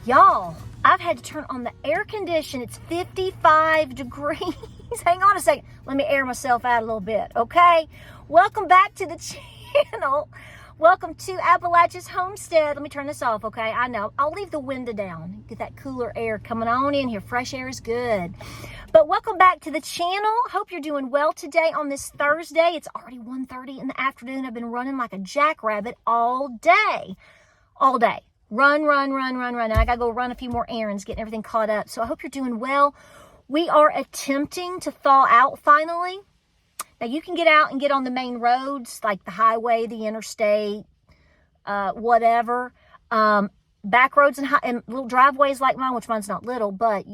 Y'all, I've had to turn on the air condition. It's 55 degrees. Hang on a second. Let me air myself out a little bit, okay? Welcome back to the channel. Welcome to Appalachia's Homestead. Let me turn this off, okay? I know. I'll leave the window down. Get that cooler air coming on in here. Fresh air is good. But welcome back to the channel. Hope you're doing well today on this Thursday. It's already 1:30 in the afternoon. I've been running like a jackrabbit all day. All day. Run. And I got to go run a few more errands, getting everything caught up. So I hope you're doing well. We are attempting to thaw out finally. Now, you can get out and get on the main roads, like the highway, the interstate, whatever. Back roads and little driveways like mine, which mine's not little, but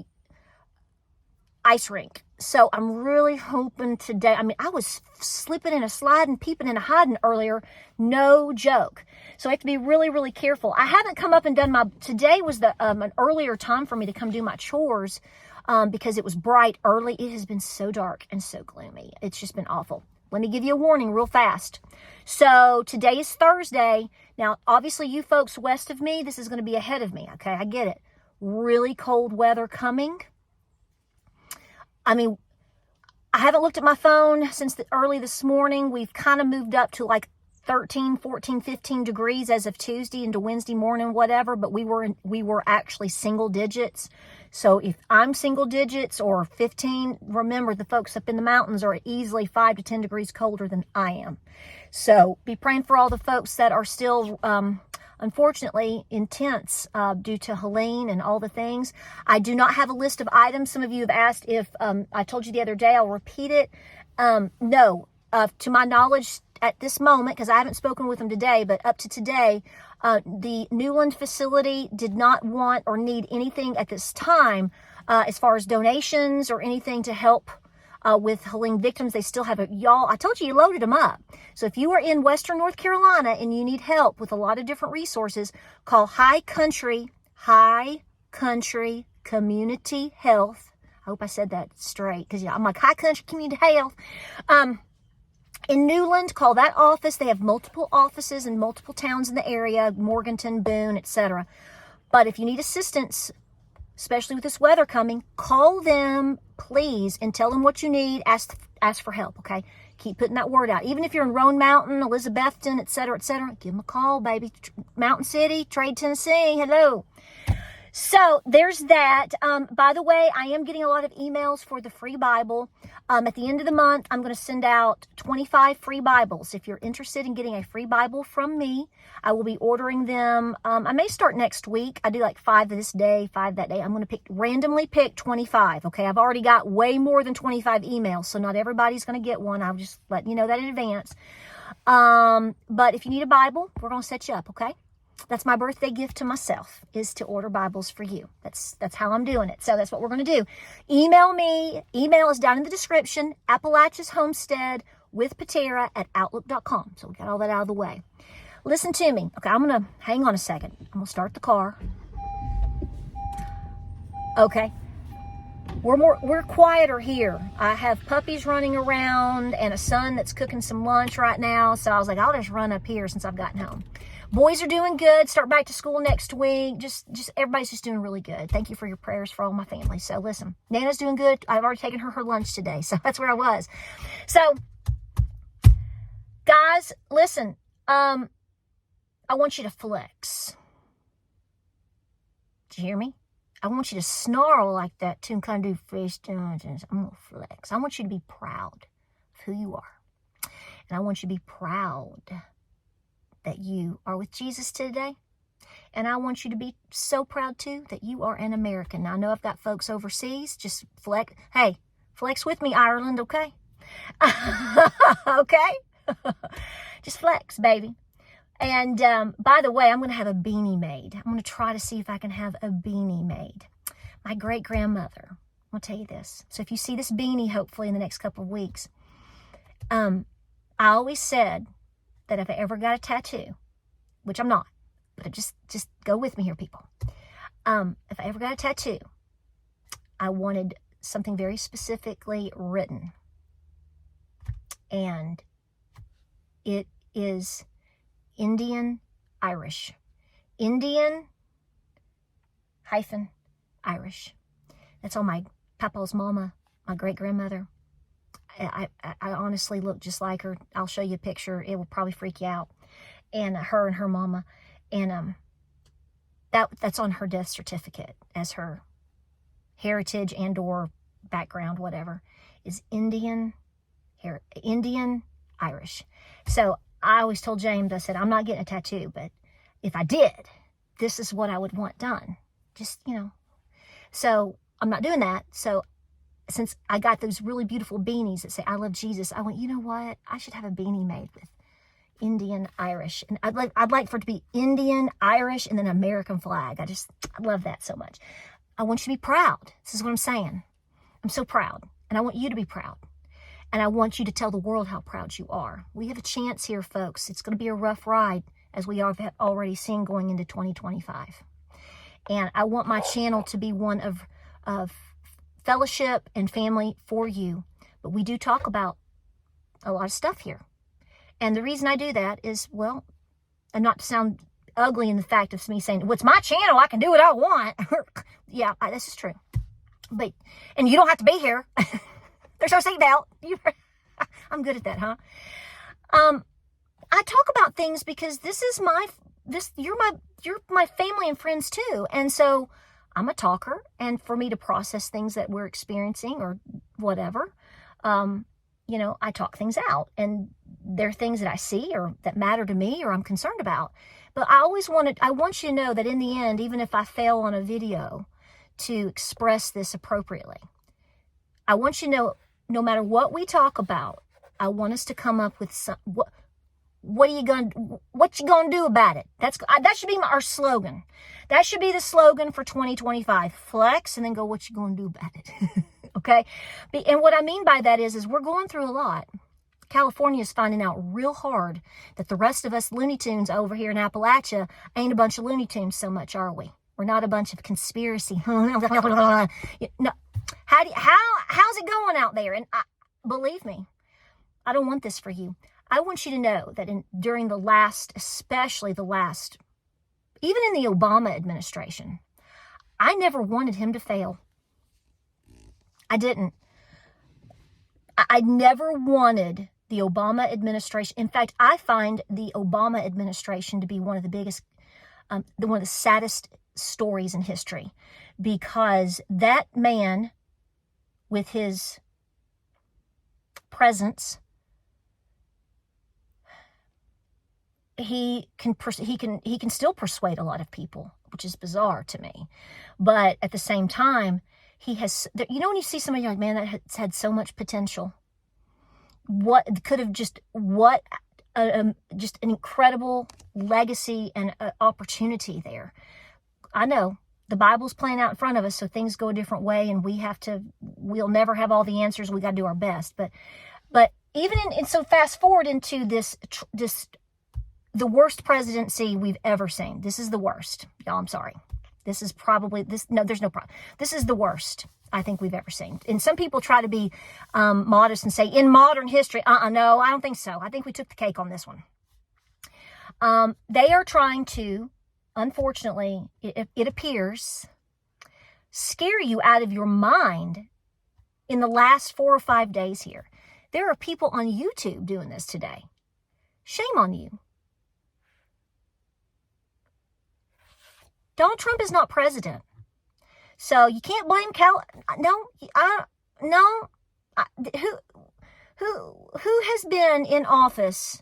ice rink. So I'm really hoping today. I mean, I was slipping and sliding, peeping and hiding earlier. No joke. So I have to be really, really careful. I haven't come up and done today was an earlier time for me to come do my chores because it was bright early. It has been so dark and so gloomy. It's just been awful. Let me give you a warning real fast. So today is Thursday. Now, obviously you folks west of me, this is going to be ahead of me. Okay, I get it. Really cold weather coming. I mean, I haven't looked at my phone since early this morning. We've kind of moved up to like 13, 14, 15 degrees as of Tuesday into Wednesday morning, whatever. But we were actually single digits. So if I'm single digits or 15, remember the folks up in the mountains are easily 5 to 10 degrees colder than I am. So be praying for all the folks that are still unfortunately intense due to Helene and all the things. I do not have a list of items. Some of you have asked if I told you the other day. I'll repeat it. No, to my knowledge at this moment, because I haven't spoken with them today, but up to today, the Newland facility did not want or need anything at this time as far as donations or anything to help with Helene victims. They still have y'all, I told you loaded them up. So if you are in Western North Carolina and you need help with a lot of different resources, call High Country Community Health. I hope I said that straight, because I'm like, High Country Community Health. In Newland, call that office. They have multiple offices in multiple towns in the area, Morganton, Boone, etc. But if you need assistance, especially with this weather coming, call them, please, and tell them what you need. Ask for help, okay? Keep putting that word out. Even if you're in Roan Mountain, Elizabethton, etc., give them a call, baby. Mountain City, Trade, Tennessee, hello. So there's that. By the way, I am getting a lot of emails for the free Bible. At the end of the month, I'm going to send out 25 free Bibles. If you're interested in getting a free Bible from me, I will be ordering them. I may start next week. I do like 5 this day, 5 that day. I'm going to randomly pick 25. Okay, I've already got way more than 25 emails, so not everybody's going to get one. I'll just let you know that in advance. But if you need a Bible, we're going to set you up, okay? That's my birthday gift to myself, is to order Bibles for you. That's how I'm doing it. So that's what we're going to do. Email me. Email is down in the description. Appalachia's Homestead with Patara at outlook.com. So we got all that out of the way. Listen to me. Okay, I'm going to hang on a second. I'm going to start the car. Okay. We're quieter here. I have puppies running around and a son that's cooking some lunch right now. So I was like, I'll just run up here since I've gotten home. Boys are doing good. Start back to school next week. Just everybody's just doing really good. Thank you for your prayers for all my family. So listen, Nana's doing good. I've already taken her lunch today. So that's where I was. So guys, listen, I want you to flex. Did you hear me? I want you to snarl like that too and kind of do fish dungeons. I'm going to flex. I want you to be proud of who you are. And I want you to be proud that you are with Jesus today. And I want you to be so proud too that you are an American. Now, I know I've got folks overseas. Just flex. Hey, flex with me, Ireland, okay? Okay? Just flex, baby. And by the way, I'm going to have a beanie made. I'm going to try to see if I can have a beanie made. My great-grandmother, I'll tell you this. So if you see this beanie, hopefully in the next couple of weeks, I always said that if I ever got a tattoo, which I'm not, but just go with me here, people. If I ever got a tattoo, I wanted something very specifically written. And it is Indian Irish. Indian Irish. That's on my papa's mama, my great-grandmother. I honestly look just like her. I'll show you a picture. It will probably freak you out. And her mama. And that's on her death certificate as her heritage and or background, whatever, is Indian Irish. So I always told James, I said, I'm not getting a tattoo, but if I did, this is what I would want done. Just, So I'm not doing that. So since I got those really beautiful beanies that say, I love Jesus, I went, you know what? I should have a beanie made with Indian Irish. And I'd like for it to be Indian, Irish, and then American flag. I love that so much. I want you to be proud. This is what I'm saying. I'm so proud. And I want you to be proud. And I want you to tell the world how proud you are. We have a chance here, folks. It's going to be a rough ride, as we have already seen going into 2025. And I want my channel to be one of fellowship and family for you. But we do talk about a lot of stuff here. And the reason I do that is, well, and not to sound ugly in the fact of me saying, well, it's my channel, I can do what I want. Yeah, this is true. And you don't have to be here. There's no seatbelt. I'm good at that, huh? I talk about things because you're my family and friends too. And so I'm a talker, and for me to process things that we're experiencing or whatever, I talk things out, and there are things that I see or that matter to me or I'm concerned about. But I want you to know that in the end, even if I fail on a video to express this appropriately, I want you to know, no matter what we talk about, I want us to come up with what you gonna do about it? That should be our slogan. That should be the slogan for 2025. Flex and then go, what you gonna do about it? Okay? And what I mean by that is we're going through a lot. California is finding out real hard that the rest of us Looney Tunes over here in Appalachia ain't a bunch of Looney Tunes so much, are we? We're not a bunch of conspiracy. No. How's it going out there? And believe me, I don't want this for you. I want you to know that during especially the last, even in the Obama administration, I never wanted him to fail. I didn't. I never wanted the Obama administration. In fact, I find the Obama administration to be one of the biggest, one of the saddest stories in history, because that man, with his presence, he can still persuade a lot of people, which is bizarre to me. But at the same time, he has, when you see somebody, you're like, man, that has had so much potential. Just an incredible legacy and opportunity there. I know the Bible's playing out in front of us, so things go a different way, and we'll never have all the answers. We got to do our best. But even so fast forward into this the worst presidency we've ever seen. This is the worst. Y'all, I'm sorry. This is probably, no, there's no problem. This is the worst I think we've ever seen. And some people try to be modest and say, in modern history, no, I don't think so. I think we took the cake on this one. They are trying to, unfortunately, it appears, scare you out of your mind in the last 4 or 5 days here. There are people on YouTube doing this today. Shame on you. Donald Trump is not president. So you can't blame who has been in office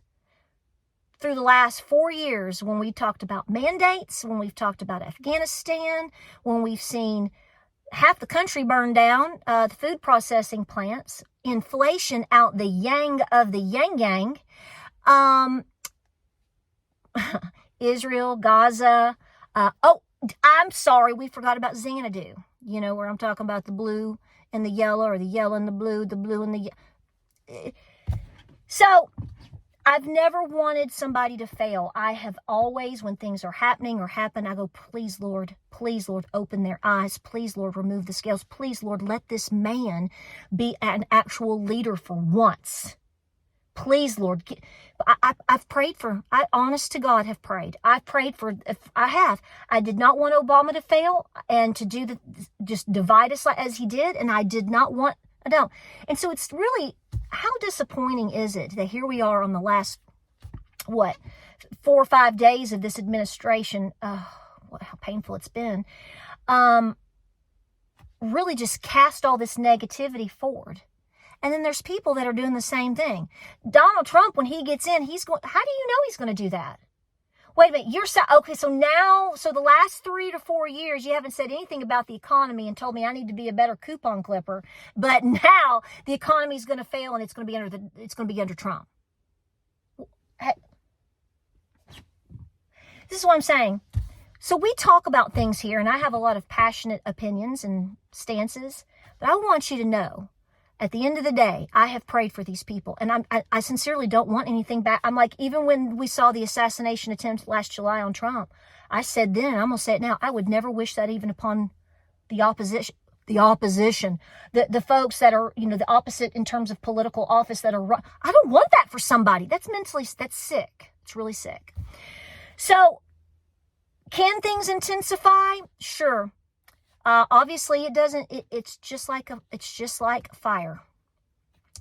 through the last 4 years when we talked about mandates, when we've talked about Afghanistan, when we've seen half the country burned down, the food processing plants, inflation out the yang of the yang, Israel, Gaza. I'm sorry, we forgot about Xanadu. Where I'm talking about the blue and the yellow, or the yellow and the blue and the... So, I've never wanted somebody to fail. I have always, when things are happening or happen, I go, please, Lord, open their eyes. Please, Lord, remove the scales. Please, Lord, let this man be an actual leader for once. Please, Lord, I've prayed for, I honest to God have prayed. I've prayed for, I did not want Obama to fail and to do just divide us as he did. And I did not want, I don't. And so it's really, how disappointing is it that here we are on the last, 4 or 5 days of this administration, how painful it's been, really just cast all this negativity forward. And then there's people that are doing the same thing. Donald Trump, when he gets in, he's going, how do you know he's going to do that? Wait a minute, okay, so the last 3 to 4 years, you haven't said anything about the economy and told me I need to be a better coupon clipper. But now the economy is going to fail and it's going to be under Trump. Hey, this is what I'm saying. So we talk about things here, and I have a lot of passionate opinions and stances, but I want you to know, at the end of the day, I have prayed for these people, and I sincerely don't want anything back. I'm like, even when we saw the assassination attempt last July on Trump, I said then, and I'm going to say it now, I would never wish that even upon the opposition, the folks that are, the opposite in terms of political office that are, I don't want that for somebody. That's sick. It's really sick. So, can things intensify? Sure. Obviously it doesn't. It's just like fire.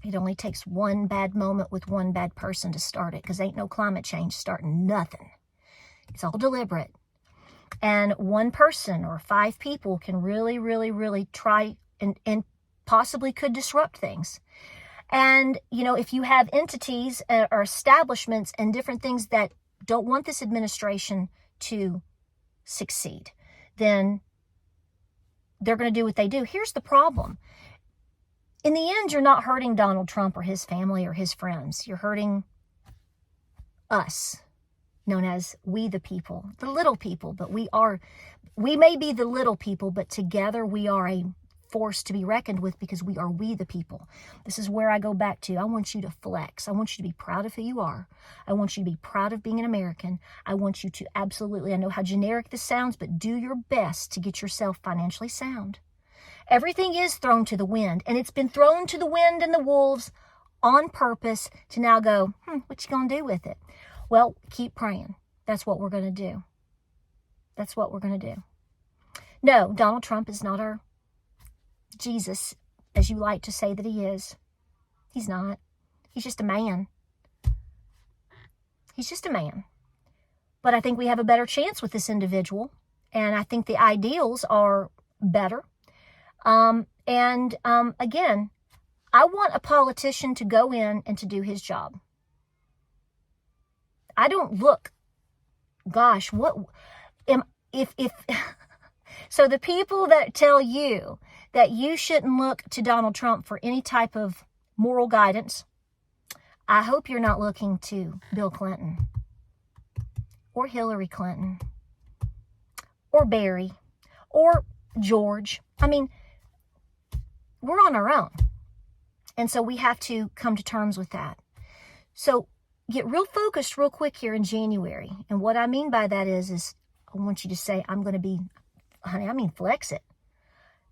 It only takes one bad moment with one bad person to start it, because ain't no climate change starting nothing. It's all deliberate. And one person or 5 people can really, really, really try and possibly could disrupt things. And, if you have entities or establishments and different things that don't want this administration to succeed, then they're going to do what they do. Here's the problem. In the end, you're not hurting Donald Trump or his family or his friends. You're hurting us, known as we the people, the little people. But we may be the little people, but together we are a force to be reckoned with, because we the people. This is where I go back to. I want you to flex. I want you to be proud of who you are. I want you to be proud of being an American. I want you to absolutely, I know how generic this sounds, but do your best to get yourself financially sound. Everything is thrown to the wind, and it's been thrown to the wind and the wolves on purpose to now go, what you gonna do with it? Well, keep praying. That's what we're gonna do. That's what we're gonna do. No, Donald Trump is not our Jesus, as you like to say that he is. He's not. He's just a man. He's just a man. But I think we have a better chance with this individual. And I think the ideals are better. Again, I want a politician to go in and to do his job. I don't look, gosh, so the people that tell you that you shouldn't look to Donald Trump for any type of moral guidance, I hope you're not looking to Bill Clinton or Hillary Clinton or Barry or George. I mean, we're on our own. And so we have to come to terms with that. So get real focused real quick here in January. And what I mean by that is I want you to say, I'm going to be, flex it.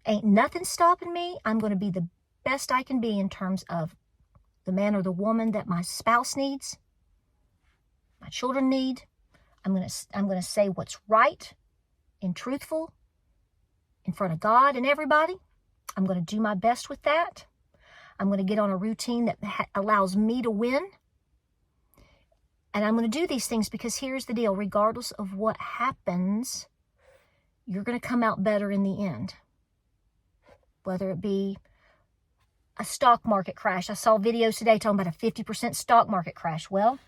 Ain't nothing stopping me. I'm going to be the best I can be in terms of the man or the woman that my spouse needs, my children need. I'm going to say what's right and truthful in front of God and everybody. I'm going to do my best with that. I'm going to get on a routine that allows me to win. And I'm going to do these things because here's the deal. Regardless of what happens, you're going to come out better in the end. Whether it be a stock market crash. I saw videos today talking about a 50% stock market crash. Well,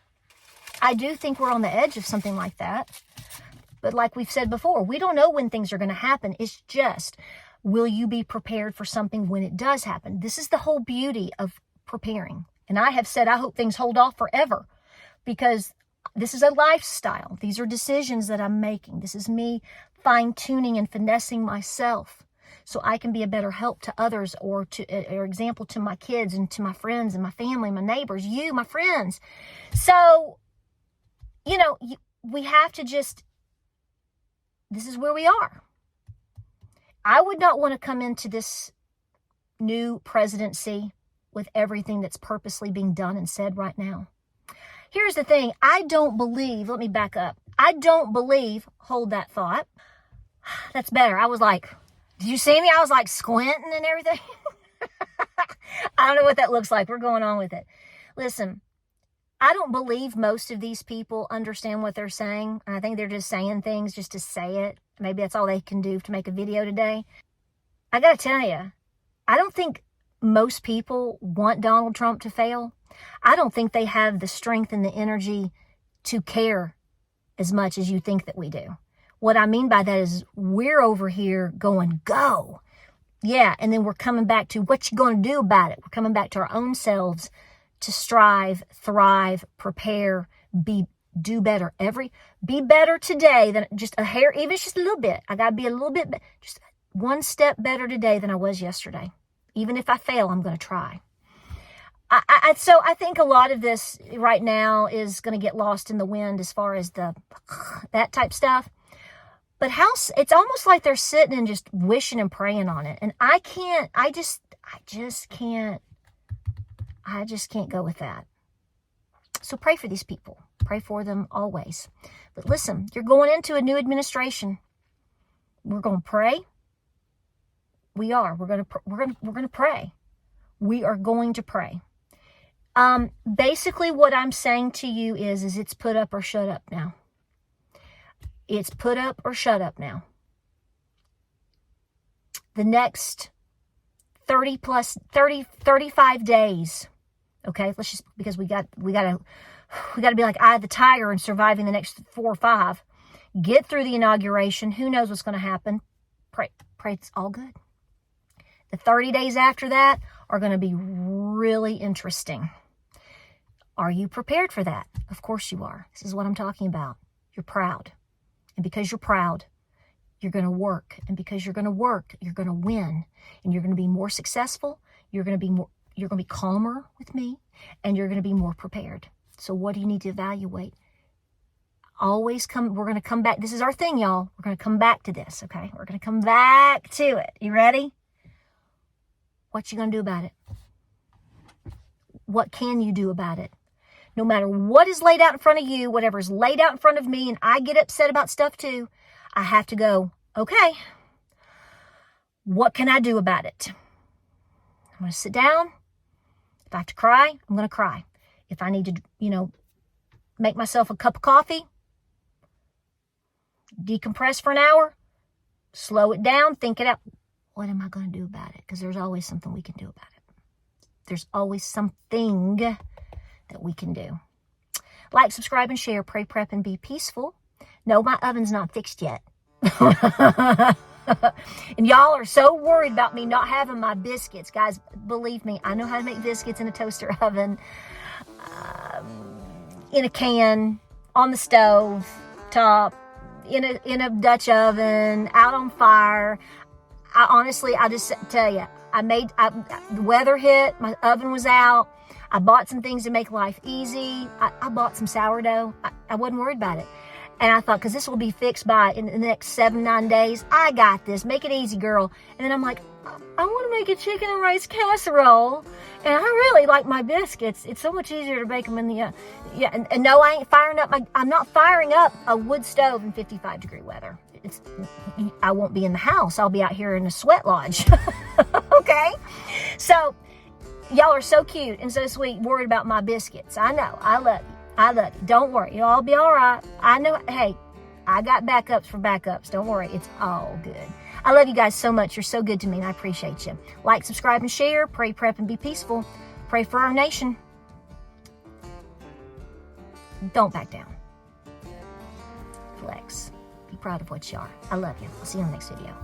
I do think we're on the edge of something like that. But like we've said before, we don't know when things are going to happen. It's just, will you be prepared for something when it does happen? This is the whole beauty of preparing. And I have said I hope things hold off forever, because this is a lifestyle. These are decisions that I'm making. This is me fine-tuning and finessing myself so I can be a better help to others, or example to my kids and to my friends and my family, my neighbors, you, my friends. So, we have to just, this is where we are. I would not want to come into this new presidency with everything that's purposely being done and said right now. Here's the thing. I don't believe, let me back up. I don't believe, hold that thought. That's better. I was like, did you see me? I was like squinting and everything. I don't know what that looks like. We're going on with it. Listen, I don't believe most of these people understand what they're saying. I think they're just saying things just to say it. Maybe that's all they can do to make a video today. I got to tell you, I don't think most people want Donald Trump to fail. I don't think they have the strength and the energy to care as much as you think that we do. What I mean by that is we're over here going, go. Yeah, and then we're coming back to what you going to do about it. We're coming back to our own selves to strive, thrive, prepare, do better. Be better today than just a hair, even just a little bit. I got to be a little bit, just one step better today than I was yesterday. Even if I fail, I'm going to try. So I think a lot of this right now is going to get lost in the wind as far as that type stuff. But it's almost like they're sitting and just wishing and praying on it. And I just can't go with that. So pray for these people. Pray for them always. But listen, you're going into a new administration. We're going to pray. We are. We're going to pray. We are going to pray. Basically what I'm saying to you is it's put up or shut up now. It's put up or shut up now. The next 35 days. Okay, let's just, because we got to be like Eye of the Tiger and surviving the next 4 or 5. Get through the inauguration. Who knows what's going to happen? Pray it's all good. The 30 days after that are going to be really interesting. Are you prepared for that? Of course you are. This is what I'm talking about. You're proud. And because you're proud, you're going to work. And because you're going to work, you're going to win. And you're going to be more successful. You're going to be calmer with me. And you're going to be more prepared. So what do you need to evaluate? We're going to come back. This is our thing, y'all. We're going to come back to this, okay? We're going to come back to it. You ready? What you going to do about it? What can you do about it? No matter what is laid out in front of you, whatever is laid out in front of me, and I get upset about stuff too, I have to go, okay, what can I do about it? I'm going to sit down. If I have to cry, I'm going to cry. If I need to, make myself a cup of coffee, decompress for an hour, slow it down, think it out. What am I going to do about it? Because there's always something we can do about it. There's always something that we can do. Like, subscribe, and share. Pray, prep, and be peaceful. No, my oven's not fixed yet. And y'all are so worried about me not having my biscuits. Guys, believe me, I know how to make biscuits in a toaster oven, in a can, on the stove top, in a Dutch oven, out on fire. I just tell you, the weather hit, my oven was out. I bought some things to make life easy. I bought some sourdough. I wasn't worried about it. And I thought, because this will be fixed in the next 7-9 days. I got this. Make it easy, girl. And then I'm like, I want to make a chicken and rice casserole. And I really like my biscuits. It's so much easier to bake them in the, And no, I'm not firing up a wood stove in 55-degree weather. I won't be in the house. I'll be out here in a sweat lodge. Okay? So, y'all are so cute and so sweet, worried about my biscuits. I know. I love you. Don't worry. You'll all be all right. I know. Hey, I got backups for backups. Don't worry. It's all good. I love you guys so much. You're so good to me, and I appreciate you. Like, subscribe, and share. Pray, prep, and be peaceful. Pray for our nation. Don't back down. Flex. Be proud of what you are. I love you. I'll see you in the next video.